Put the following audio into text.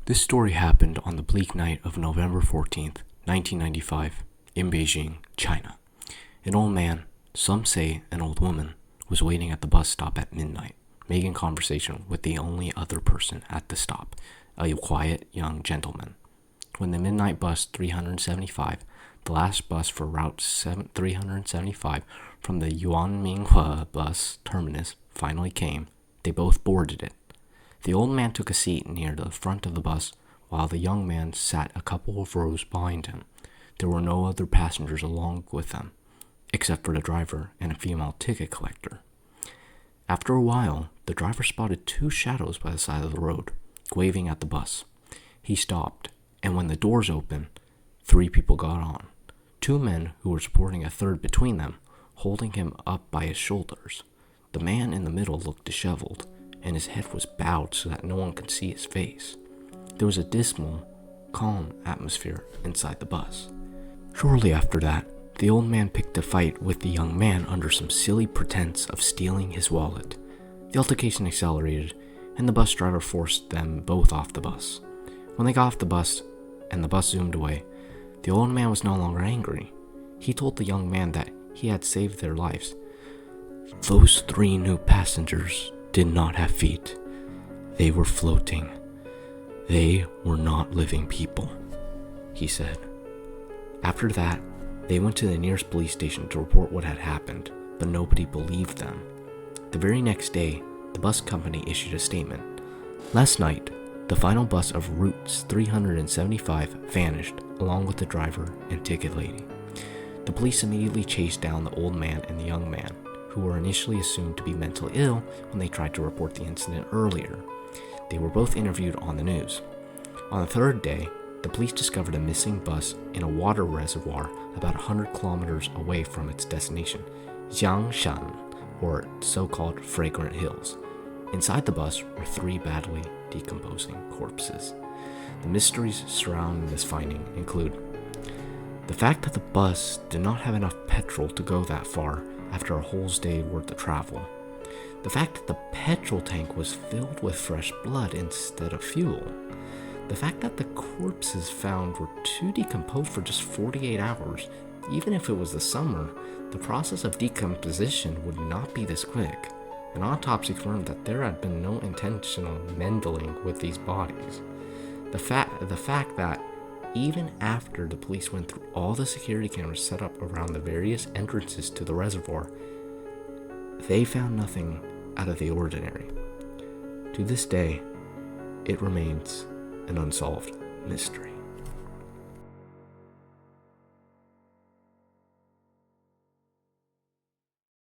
This story happened on the bleak night of November 14th, 1995, in Beijing, China. An old man, some say an old woman, was waiting at the bus stop at midnight, making conversation with the only other person at the stop, a quiet young gentleman. When the midnight bus 375, the last bus for Route 375 from the Yuanminghua bus terminus, finally came, they both boarded it. The old man took a seat near the front of the bus, while the young man sat a couple of rows behind him. There were no other passengers along with them, except for the driver and a female ticket collector. After a while, the driver spotted two shadows by the side of the road, waving at the bus. He stopped, and when the doors opened, 3 people got on. 2 men who were supporting a third between them, holding him up by his shoulders. The man in the middle looked disheveled, and his head was bowed so that no one could see his face. There was a dismal, calm atmosphere inside the bus. Shortly after that, the old man picked a fight with the young man under some silly pretense of stealing his wallet. The altercation accelerated, and the bus driver forced them both off the bus. When they got off the bus and the bus zoomed away, the old man was no longer angry. He told the young man that he had saved their lives. Those 3 new passengers did not have feet. They were floating. They were not living people, he said. After that, they went to the nearest police station to report what had happened, but nobody believed them. The very next day, the bus company issued a statement. Last night, the final bus of Route 375 vanished, along with the driver and ticket lady. The police immediately chased down the old man and the young man, who were initially assumed to be mentally ill when they tried to report the incident earlier. They were both interviewed on the news. On the 3rd day, the police discovered a missing bus in a water reservoir about 100 kilometers away from its destination, Jiangshan, or so-called Fragrant Hills. Inside the bus were 3 badly decomposing corpses. The mysteries surrounding this finding include the fact that the bus did not have enough petrol to go that far after a whole day's worth of travel. The fact that the petrol tank was filled with fresh blood instead of fuel. The fact that the corpses found were too decomposed for just 48 hours. Even if it was the summer, the process of decomposition would not be this quick. An autopsy confirmed that there had been no intentional meddling with these bodies. The fact that even after the police went through all the security cameras set up around the various entrances to the reservoir, they found nothing out of the ordinary. To this day, it remains an unsolved mystery.